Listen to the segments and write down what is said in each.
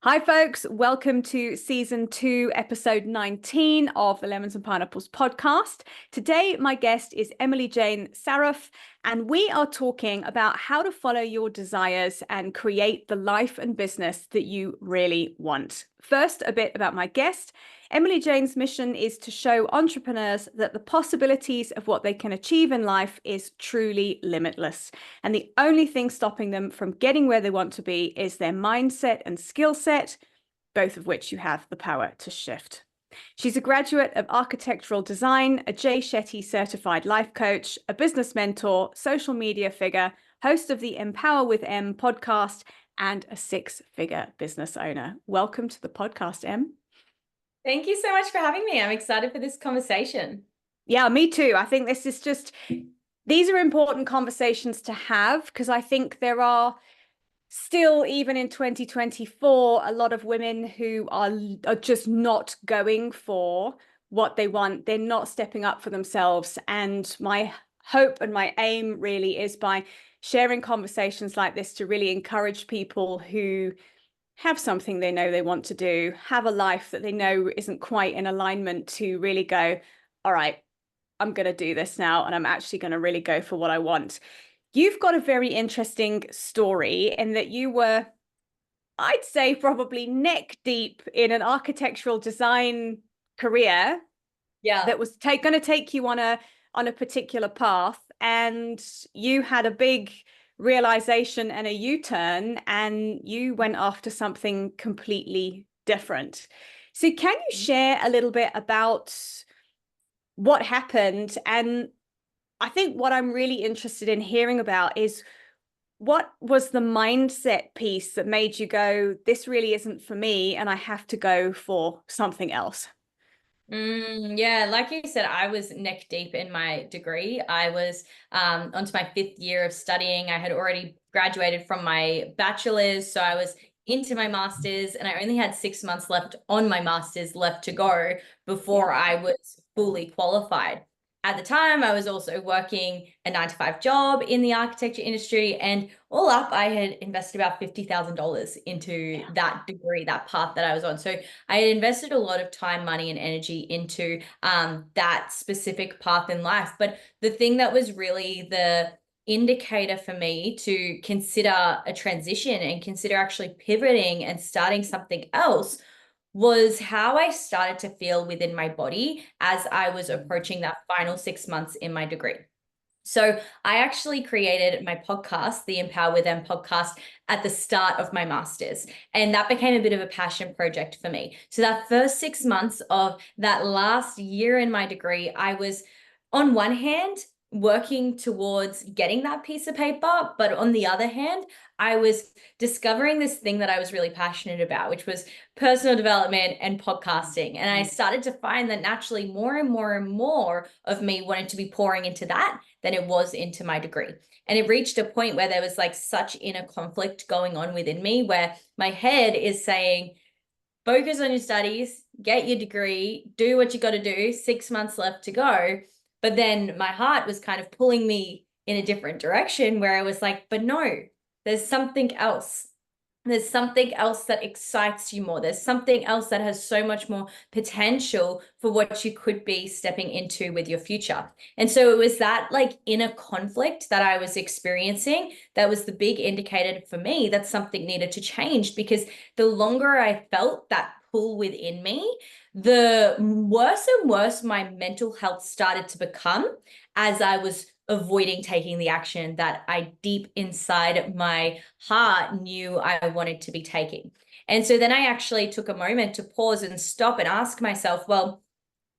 Hi, folks. Welcome to season 2, episode 19 of the Lemons and Pineapples podcast. Today, my guest is Emily-Jane Sarroff, and we are talking about how to follow your desires and create the life and business that you really want. First, a bit about my guest. Emily-Jane's mission is to show entrepreneurs that the possibilities of what they can achieve in life is truly limitless. And the only thing stopping them from getting where they want to be is their mindset and skill set, both of which you have the power to shift. She's a graduate of architectural design, a Jay Shetty certified life coach, a business mentor, social media figure, host of the Empower with Em podcast, and a six-figure business owner. Welcome to the podcast, Em. Thank you so much for having me. I'm excited for this conversation. Yeah, me too. I think these are important conversations to have because I think there are still, even in 2024, a lot of women who are just not going for what they want. They're not stepping up for themselves. And my hope and my aim really is by sharing conversations like this to really encourage people who have something they know they want to do, have a life that they know isn't quite in alignment, to really go, all right, I'm going to do this now, and I'm actually going to really go for what I want. You've got a very interesting story in that you were, I'd say, probably neck deep in an architectural design career that was going to take you on a particular path, and you had a big realization and a U-turn, and you went after something completely different. So can you share a little bit about what happened? And I think what I'm really interested in hearing about is, what was the mindset piece that made you go, this really isn't for me and I have to go for something else? Yeah, like you said, I was neck deep in my degree. I was onto my 5th year of studying. I had already graduated from my bachelor's, so I was into my master's, and I only had 6 months left on my master's left to go before I was fully qualified. At the time, I was also working a 9-to-5 job in the architecture industry, and all up, I had invested about $50,000 into that degree, that path that I was on. So I had invested a lot of time, money, and energy into that specific path in life. But the thing that was really the indicator for me to consider a transition and consider actually pivoting and starting something else was how I started to feel within my body as I was approaching that final 6 months in my degree. So I actually created my podcast, the Empower with Em podcast, at the start of my master's. And that became a bit of a passion project for me. So that first 6 months of that last year in my degree, I was, on one hand, working towards getting that piece of paper. But on the other hand, I was discovering this thing that I was really passionate about, which was personal development and podcasting. And I started to find that naturally more and more and more of me wanted to be pouring into that than it was into my degree. And it reached a point where there was like such inner conflict going on within me, where my head is saying, focus on your studies, get your degree, do what you got to do, 6 months left to go. But then my heart was kind of pulling me in a different direction, where I was like, but no, there's something else. There's something else that excites you more. There's something else that has so much more potential for what you could be stepping into with your future. And so it was that like inner conflict that I was experiencing that was the big indicator for me that something needed to change, because the longer I felt that pull within me, the worse and worse my mental health started to become as I was avoiding taking the action that I deep inside my heart knew I wanted to be taking. And so then I actually took a moment to pause and stop and ask myself, well,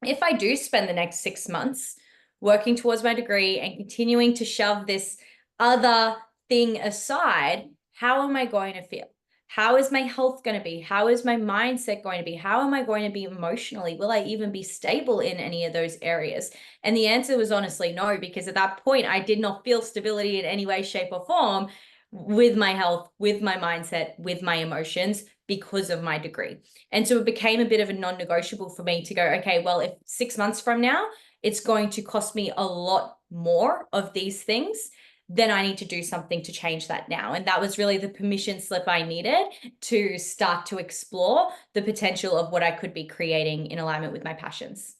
if I do spend the next 6 months working towards my degree and continuing to shove this other thing aside, how am I going to feel? How is my health going to be? How is my mindset going to be? How am I going to be emotionally? Will I even be stable in any of those areas? And the answer was honestly no, because at that point, I did not feel stability in any way, shape, or form with my health, with my mindset, with my emotions, because of my degree. And so it became a bit of a non-negotiable for me to go, okay, well, if 6 months from now, it's going to cost me a lot more of these things, then I need to do something to change that now. And that was really the permission slip I needed to start to explore the potential of what I could be creating in alignment with my passions.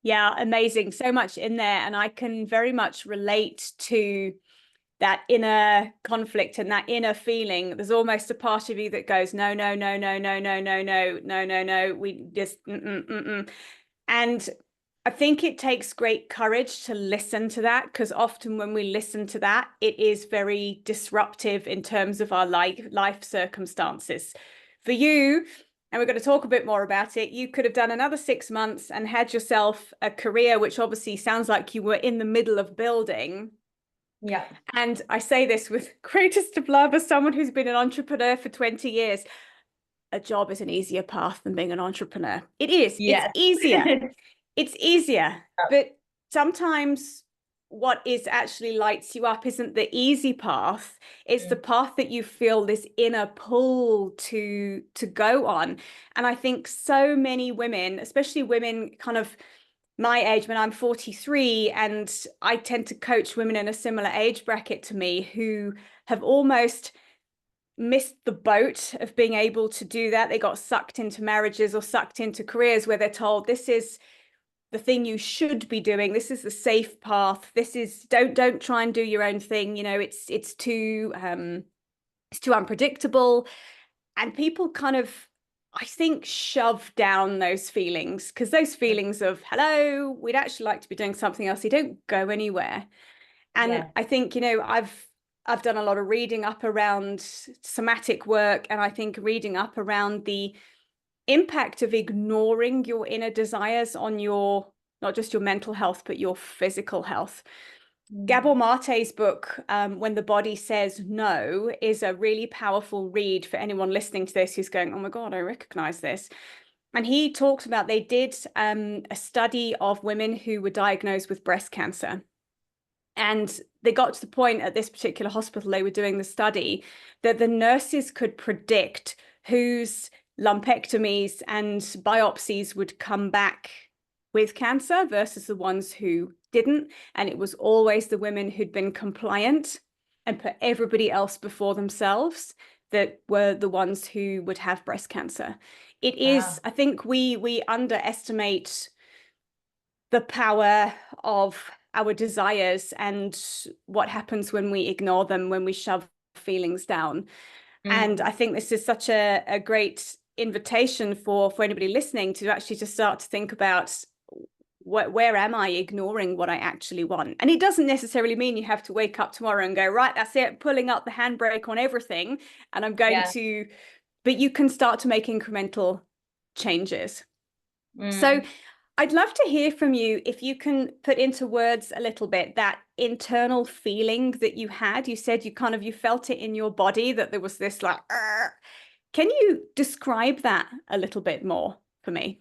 Yeah, amazing. So much in there. And I can very much relate to that inner conflict and that inner feeling. There's almost a part of you that goes, no, no, no, no, no, no, no, no, no, no, no. We just, And I think it takes great courage to listen to that, because often when we listen to that, it is very disruptive in terms of our life circumstances. For you, and we're going to talk a bit more about it, you could have done another 6 months and had yourself a career, which obviously sounds like you were in the middle of building. Yeah. And I say this with greatest of love as someone who's been an entrepreneur for 20 years. A job is an easier path than being an entrepreneur. It is. Yes. It's easier. It's easier. But sometimes what is actually lights you up isn't the easy path. It's the path that you feel this inner pull to go on. And I think so many women, especially women kind of my age, when I'm 43, and I tend to coach women in a similar age bracket to me who have almost missed the boat of being able to do that. They got sucked into marriages or sucked into careers where they're told this is the thing you should be doing, this is the safe path, this is don't try and do your own thing, you know, it's too unpredictable. And people kind of, I think, shove down those feelings, because those feelings of, hello, we'd actually like to be doing something else, they don't go anywhere. And I think, you know, I've done a lot of reading up around somatic work, and I think reading up around the impact of ignoring your inner desires on your, not just your mental health, but your physical health. Gabor Mate's book, When the Body Says No, is a really powerful read for anyone listening to this who's going, oh my God, I recognize this. And he talks about, they did a study of women who were diagnosed with breast cancer. And they got to the point at this particular hospital, they were doing the study, that the nurses could predict whose lumpectomies and biopsies would come back with cancer versus the ones who didn't. And it was always the women who'd been compliant and put everybody else before themselves that were the ones who would have breast cancer. It is, I think we underestimate the power of our desires and what happens when we ignore them, when we shove feelings down. And I think this is such a great invitation for anybody listening to actually just start to think about, where am I ignoring what I actually want? And it doesn't necessarily mean you have to wake up tomorrow and go, right, that's it, pulling up the handbrake on everything, and I'm going to, but you can start to make incremental changes. So I'd love to hear from you, if you can put into words a little bit that internal feeling that you had. You said you felt it in your body, that there was this like, can you describe that a little bit more for me?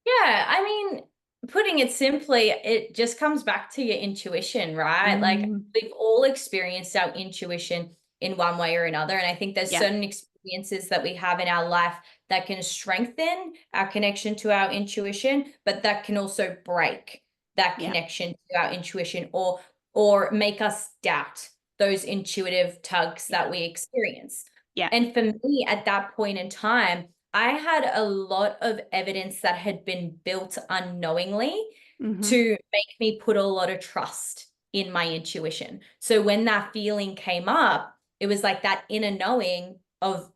Yeah, I mean, putting it simply, it just comes back to your intuition, right? Like we've all experienced our intuition in one way or another. And I think there's certain experiences that we have in our life that can strengthen our connection to our intuition, but that can also break that connection to our intuition, or make us doubt those intuitive tugs that we experience. And for me at that point in time, I had a lot of evidence that had been built unknowingly to make me put a lot of trust in my intuition. So when that feeling came up, it was like that inner knowing of,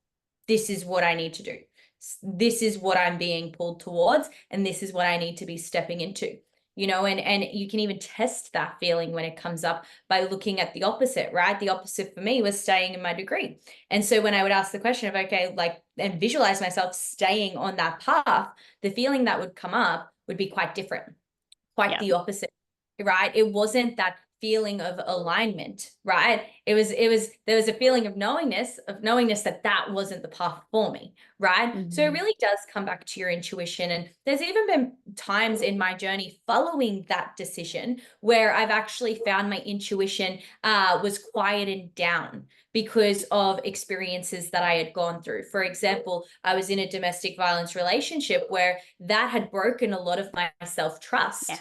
this is what I need to do. This is what I'm being pulled towards, and this is what I need to be stepping into. You know, and you can even test that feeling when it comes up by looking at the opposite, right? The opposite for me was staying in my degree. And so when I would ask the question of, okay, like, and visualize myself staying on that path, the feeling that would come up would be quite different, quite the opposite, right? It wasn't that feeling of alignment, right? There was a feeling of knowingness that that wasn't the path for me, right? So it really does come back to your intuition. And there's even been times in my journey following that decision where I've actually found my intuition was quieted down because of experiences that I had gone through. For example, I was in a domestic violence relationship where that had broken a lot of my self-trust.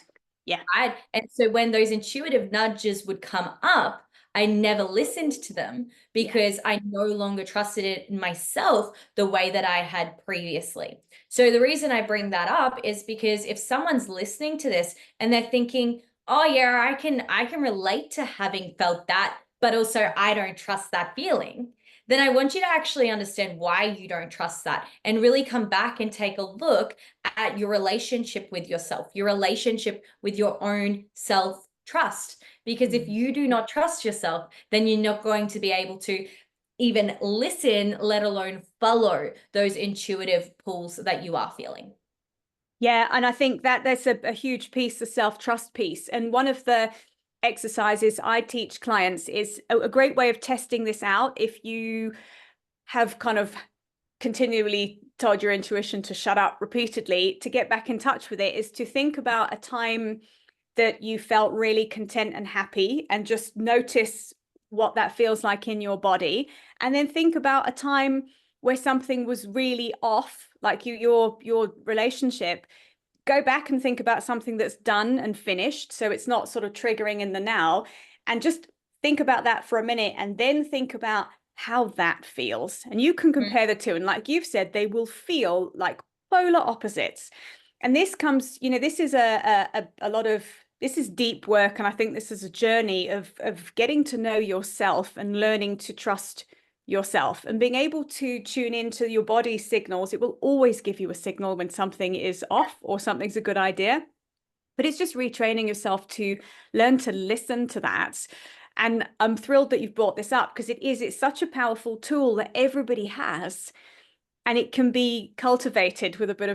Right? And so when those intuitive nudges would come up, I never listened to them because I no longer trusted it in myself the way that I had previously. So the reason I bring that up is because if someone's listening to this and they're thinking, oh yeah, I can relate to having felt that, but also I don't trust that feeling, then I want you to actually understand why you don't trust that and really come back and take a look at your relationship with yourself, your relationship with your own self-trust. Because if you do not trust yourself, then you're not going to be able to even listen, let alone follow those intuitive pulls that you are feeling. Yeah, and I think that there's a huge piece, the self-trust piece. And one of the exercises I teach clients is a great way of testing this out. If you have kind of continually told your intuition to shut up repeatedly, to get back in touch with it is to think about a time that you felt really content and happy, and just notice what that feels like in your body. And then think about a time where something was really off, like your relationship. Go back and think about something that's done and finished, so it's not sort of triggering in the now, and just think about that for a minute, and then think about how that feels. And you can compare the two, and like you've said, they will feel like polar opposites. And this comes, this is a lot of, this is deep work, and I think this is a journey of getting to know yourself and learning to trust yourself and being able to tune into your body signals. It will always give you a signal when something is off or something's a good idea, but it's just retraining yourself to learn to listen to that. And I'm thrilled that you've brought this up, because it's such a powerful tool that everybody has, and it can be cultivated with a bit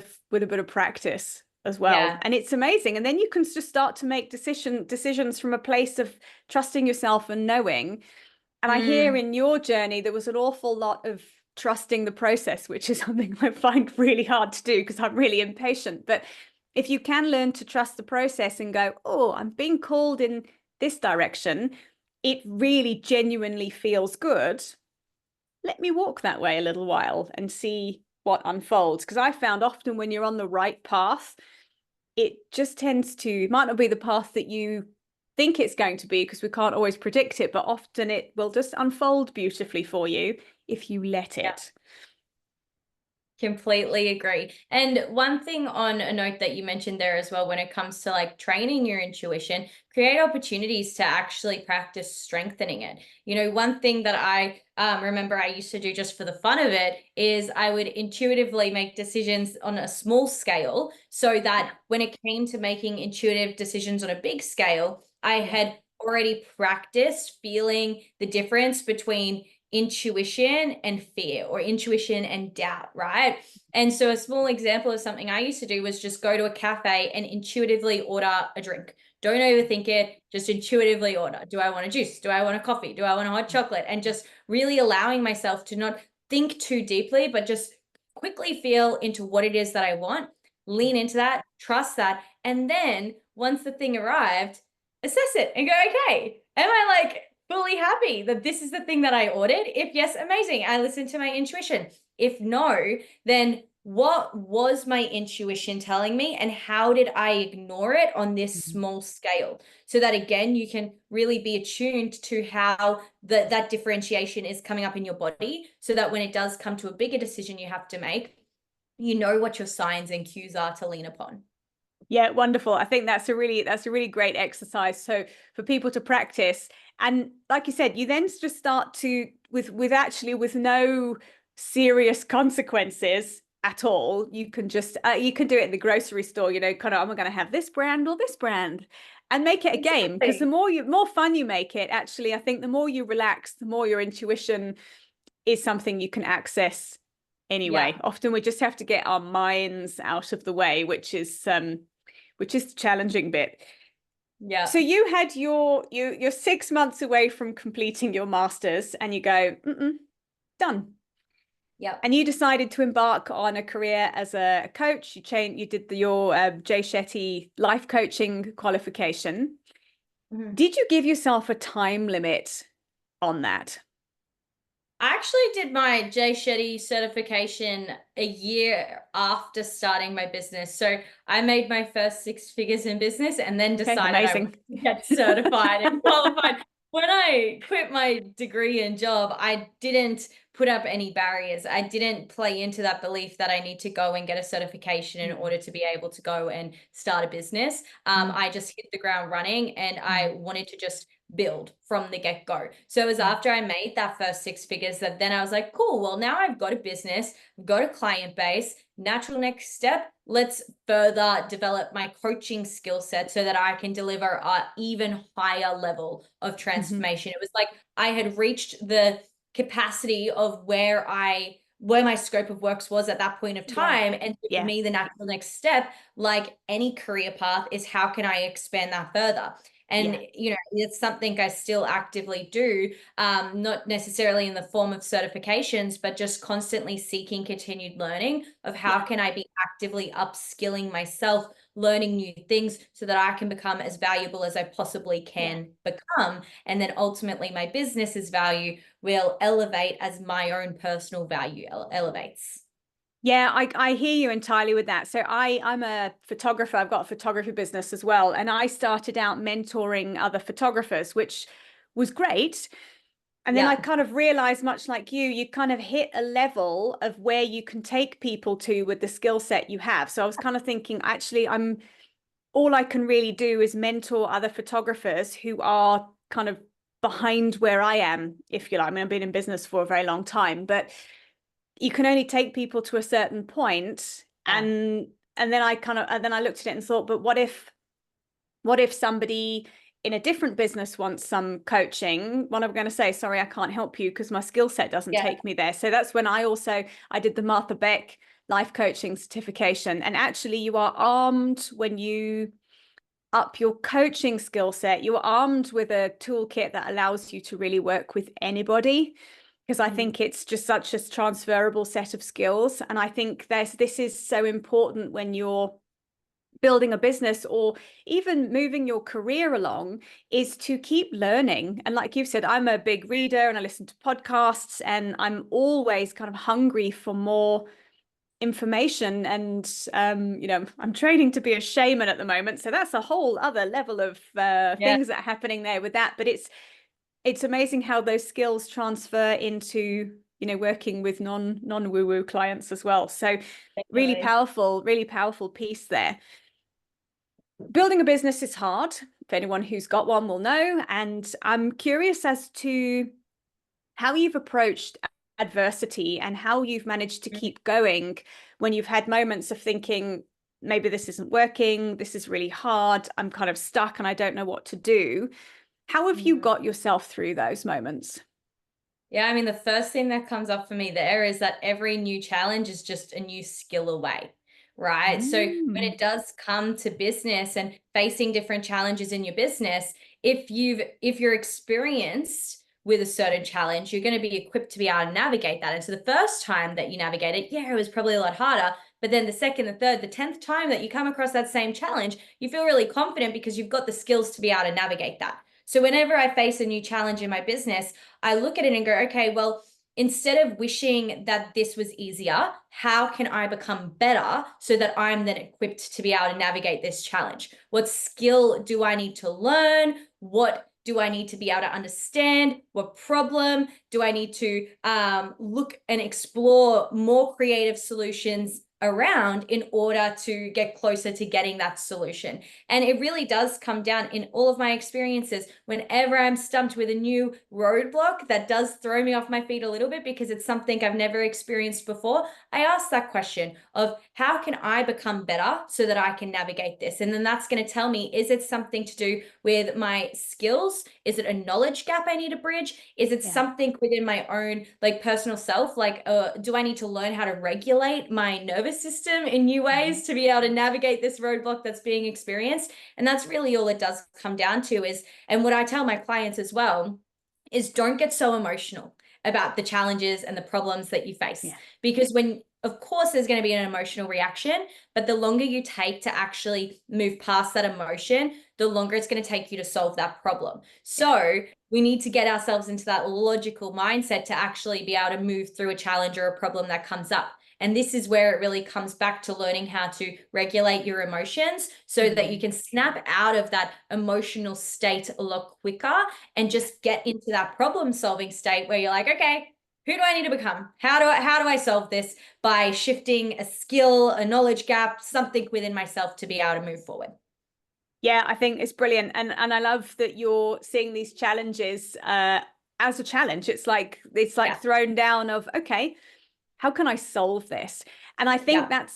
of practice as well. Yeah. And it's amazing. And then you can just start to make decisions from a place of trusting yourself and knowing. And I hear in your journey, there was an awful lot of trusting the process, which is something I find really hard to do because I'm really impatient. But if you can learn to trust the process and go, oh, I'm being called in this direction, it really genuinely feels good. Let me walk that way a little while and see what unfolds. Because I found often when you're on the right path, it just tends to, it might not be the path that you think it's going to be, because we can't always predict it, but often it will just unfold beautifully for you if you let it. Completely agree. And one thing on a note that you mentioned there as well, when it comes to like training your intuition, create opportunities to actually practice strengthening it. One thing that I remember I used to do just for the fun of it is I would intuitively make decisions on a small scale, so that when it came to making intuitive decisions on a big scale, I had already practiced feeling the difference between intuition and fear, or intuition and doubt, right? And so a small example of something I used to do was just go to a cafe and intuitively order a drink. Don't overthink it, just intuitively order. Do I want a juice? Do I want a coffee? Do I want a hot chocolate? And just really allowing myself to not think too deeply, but just quickly feel into what it is that I want, lean into that, trust that. And then once the thing arrived, assess it and go, okay, am I like fully happy that this is the thing that I ordered? If yes, amazing. I listened to my intuition. If no, then what was my intuition telling me, and how did I ignore it on this small scale? So that again, you can really be attuned to how that differentiation is coming up in your body, so that when it does come to a bigger decision you have to make, you know what your signs and cues are to lean upon. Yeah, wonderful. I think that's a really great exercise. So for people to practice, and like you said, you then just start to with no serious consequences at all. You can just you can do it in the grocery store. Kind of, am I going to have this brand or this brand, and make it a game. Because the more fun you make it, actually, I think the more you relax, the more your intuition is something you can access anyway. Often we just have to get our minds out of the way, which is the challenging bit. Yeah. So you had you're 6 months away from completing your master's, and you go, done. Yeah. And you decided to embark on a career as a coach. You did your Jay Shetty life coaching qualification. Did you give yourself a time limit on that? I actually did my Jay Shetty certification a year after starting my business. So I made my first 6 figures in business and then decided I Amazing. wanted to get certified and qualified. when I quit my degree and job, I didn't put up any barriers. I didn't play into that belief that I need to go and get a certification in Mm, order to be able to go and start a business. mm, I just hit the ground running, and mm, I wanted to just build from the get-go. So it was mm, after I made that first six figures that then I was like, cool, well, now I've got a business, I've got a client base. Natural next step, let's further develop my coaching skill set so that I can deliver a even higher level of mhm. transformation. It was like I had reached the capacity of where my scope of works was at that point of Yeah, time. And for yeah, me, the natural next step, like any career path, is how can I expand that further? And yeah, it's something I still actively do, not necessarily in the form of certifications, but just constantly seeking continued learning of how yeah, can I be actively upskilling myself, learning new things so that I can become as valuable as I possibly yeah. can become. And then ultimately my business's value will elevate as my own personal value elevates. Yeah, I hear you entirely with that. So I'm a photographer. I've got a photography business as well. And I started out mentoring other photographers, which was great. And then I Yeah. kind of realized, much like you kind of hit a level of where you can take people to with the skill set you have. So I was kind of thinking, actually, I'm all I can really do is mentor other photographers who are kind of behind where I am, if you like. I mean, I've been in business for a very long time, but you can only take people to a certain point, Yeah. and then I looked at it and thought, but what if somebody in a different business wants some coaching? What I'm going to say, sorry, I can't help you because my skill set doesn't Yeah. take me there. So that's when I did the Martha Beck life coaching certification. And actually you are armed when you up your coaching skill set. You're armed with a toolkit that allows you to really work with anybody, because I Mm. think it's just such a transferable set of skills. And I think this is so important when you're building a business or even moving your career along, is to keep learning. And like you've said, I'm a big reader and I listen to podcasts, and I'm always kind of hungry for more information. And I'm training to be a shaman at the moment, so that's a whole other level of Yeah. things that are happening there with that. But it's amazing how those skills transfer into working with non woo woo clients as well. So Definitely. really powerful piece there. Building a business is hard. If anyone who's got one will know. And I'm curious as to how you've approached adversity and how you've managed to keep going when you've had moments of thinking, maybe this isn't working, this is really hard, I'm kind of stuck and I don't know what to do. How have you Mm. got yourself through those moments? Yeah, I mean, the first thing that comes up for me there is that every new challenge is just a new skill away, right? So when Mm, it does come to business and facing different challenges in your business, if you're experienced with a certain challenge, you're going to be equipped to be able to navigate that. And so the first time that you navigate it, yeah, it was probably a lot harder. But then the second, the third, the 10th time that you come across that same challenge, you feel really confident because you've got the skills to be able to navigate that. So whenever I face a new challenge in my business, I look at it and go, okay, well, instead of wishing that this was easier, how can I become better so that I'm then equipped to be able to navigate this challenge? What skill do I need to learn? What do I need to be able to understand? What problem do I need to look and explore more creative solutions around in order to get closer to getting that solution? And it really does come down in all of my experiences. Whenever I'm stumped with a new roadblock that does throw me off my feet a little bit because it's something I've never experienced before, I ask that question of how can I become better so that I can navigate this? And then that's going to tell me, is it something to do with my skills? Is it a knowledge gap I need to bridge? Is it yeah. something within my own like personal self? Like, do I need to learn how to regulate my nervous system in new Mhm. ways to be able to navigate this roadblock that's being experienced? And that's really all it does come down to is, and what I tell my clients as well, is don't get so emotional about the challenges and the problems that you face. Yeah. Because of course, there's going to be an emotional reaction, but the longer you take to actually move past that emotion, the longer it's going to take you to solve that problem. Yeah. So we need to get ourselves into that logical mindset to actually be able to move through a challenge or a problem that comes up. And this is where it really comes back to learning how to regulate your emotions so that you can snap out of that emotional state a lot quicker and just get into that problem solving state where you're like, okay, who do I need to become? How do I solve this by shifting a skill, a knowledge gap, something within myself to be able to move forward? Yeah, I think it's brilliant. And I love that you're seeing these challenges as a challenge. It's like Yeah. thrown down of, okay, how can I solve this? And I think Yeah.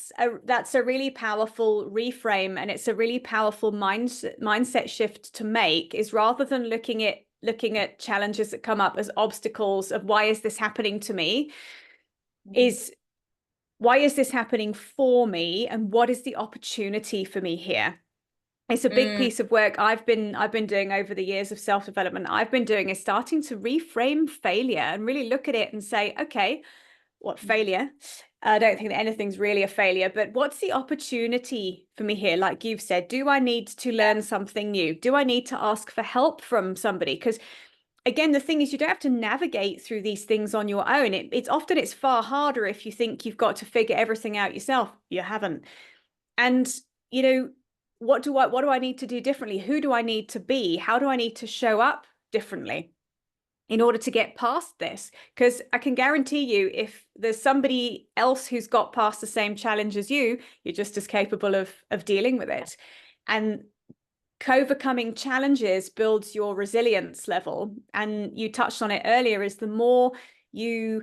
that's a really powerful reframe, and it's a really powerful mindset shift to make, is rather than looking at challenges that come up as obstacles of why is this happening to me, is why is this happening for me, and what is the opportunity for me here? It's a big piece of work I've been doing over the years of self-development I've been doing, is starting to reframe failure and really look at it and say, okay, what failure? I don't think that anything's really a failure, but what's the opportunity for me here? Like you've said, do I need to learn something new? Do I need to ask for help from somebody? Because again, the thing is, you don't have to navigate through these things on your own. It's far harder if you think you've got to figure everything out yourself. You haven't. And, you know, what do I need to do differently? Who do I need to be? How do I need to show up differently in order to get past this? Because I can guarantee you, if there's somebody else who's got past the same challenge as you, you're just as capable of dealing with it. And overcoming challenges builds your resilience level. And you touched on it earlier, is the more you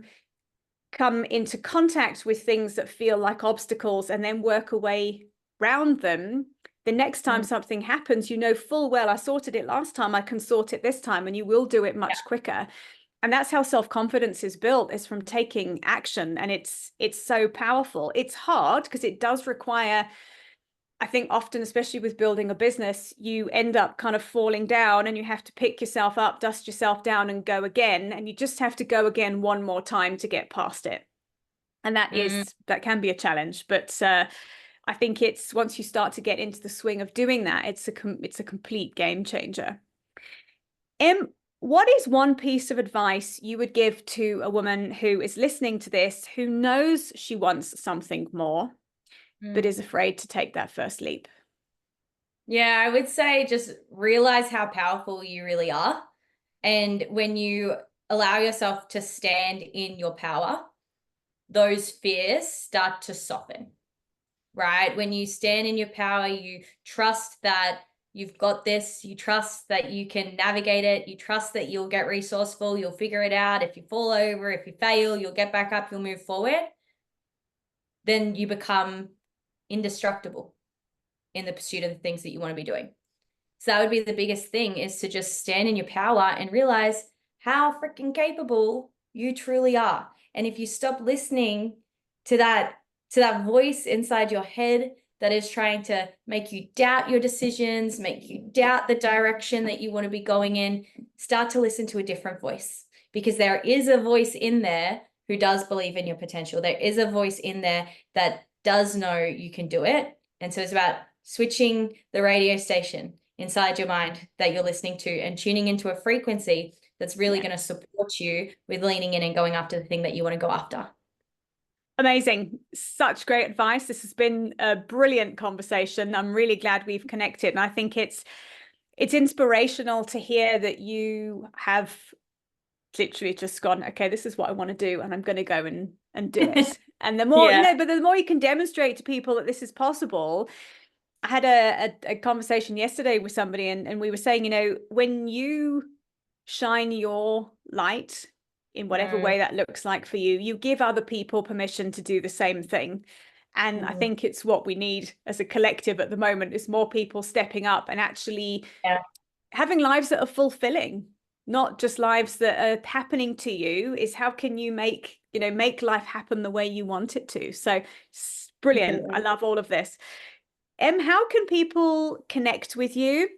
come into contact with things that feel like obstacles and then work a way around them, the next time something happens, you know full well, I sorted it last time, I can sort it this time, and you will do it much quicker. And that's how self-confidence is built, is from taking action. And it's so powerful. It's hard because it does require, I think often, especially with building a business, you end up kind of falling down and you have to pick yourself up, dust yourself down and go again. And you just have to go again one more time to get past it. And that can be a challenge. But I think it's, once you start to get into the swing of doing that, it's a complete game changer. What is one piece of advice you would give to a woman who is listening to this, who knows she wants something more, but is afraid to take that first leap? Yeah, I would say just realize how powerful you really are. And when you allow yourself to stand in your power, those fears start to soften, right? When you stand in your power, you trust that you've got this, you trust that you can navigate it, you trust that you'll get resourceful, you'll figure it out. If you fall over, if you fail, you'll get back up, you'll move forward. Then you become indestructible in the pursuit of the things that you want to be doing. So that would be the biggest thing, is to just stand in your power and realize how freaking capable you truly are. And if you stop listening to that voice inside your head that is trying to make you doubt your decisions, make you doubt the direction that you want to be going in, start to listen to a different voice, because there is a voice in there who does believe in your potential. There is a voice in there that does know you can do it. And so it's about switching the radio station inside your mind that you're listening to and tuning into a frequency that's really going to support you with leaning in and going after the thing that you want to go after. Amazing. Such great advice. This has been a brilliant conversation. I'm really glad we've connected. And I think it's inspirational to hear that you have literally just gone, okay, this is what I want to do, and I'm going to go and do it. And the more, but the more you can demonstrate to people that this is possible. I had a conversation yesterday with somebody, and we were saying, when you shine your light in whatever way that looks like for you, you give other people permission to do the same thing. And I think it's what we need as a collective at the moment, is more people stepping up and actually having lives that are fulfilling, not just lives that are happening to you. Is how can you make life happen the way you want it to? So brilliant. I love all of this. How can people connect with you?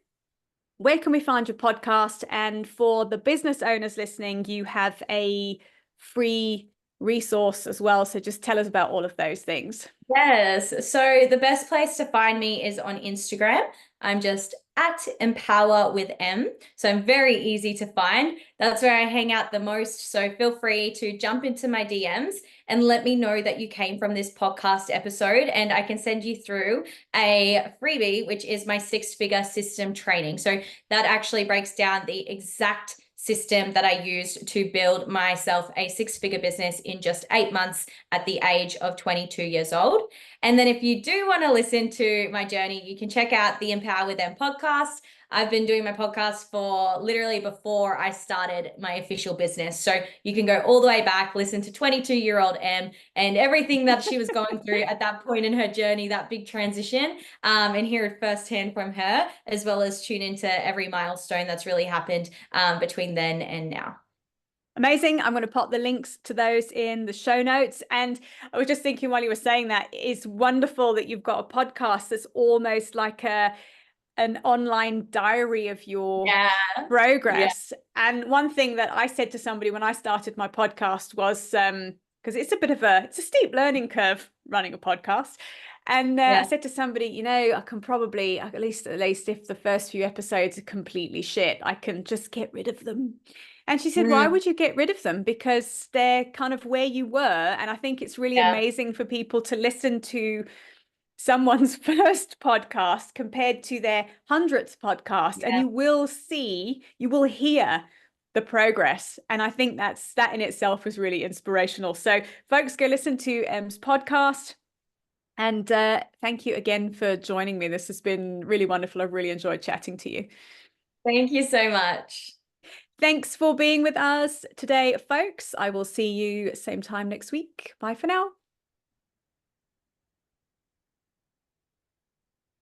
Where can we find your podcast? And for the business owners listening, you have a free resource as well. So just tell us about all of those things. Yes. So the best place to find me is on Instagram. I'm just at Empower with M. So I'm very easy to find. That's where I hang out the most. So feel free to jump into my DMs and let me know that you came from this podcast episode, and I can send you through a freebie, which is my 6-figure system training. So that actually breaks down the exact system that I used to build myself a 6-figure business in just 8 months at the age of 22 years old. And then if you do want to listen to my journey, you can check out the Empower with Them podcast. I've been doing my podcast for literally before I started my official business. So you can go all the way back, listen to 22-year-old Em and everything that she was going through at that point in her journey, that big transition, and hear it firsthand from her, as well as tune into every milestone that's really happened between then and now. Amazing. I'm going to pop the links to those in the show notes. And I was just thinking while you were saying that, it's wonderful that you've got a podcast that's almost like an online diary of your progress. And one thing that I said to somebody when I started my podcast was, because it's a steep learning curve running a podcast. And I said to somebody, I can probably, at least if the first few episodes are completely shit, I can just get rid of them. And she said, why would you get rid of them? Because they're kind of where you were. And I think it's really amazing for people to listen to someone's first podcast compared to their 100th podcast. And you will hear the progress. And I think that in itself is really inspirational. So folks, go listen to Em's podcast. And thank you again for joining me. This has been really wonderful. I've really enjoyed chatting to you. Thank you so much. Thanks for being with us today, folks. I will see you same time next week. Bye for now.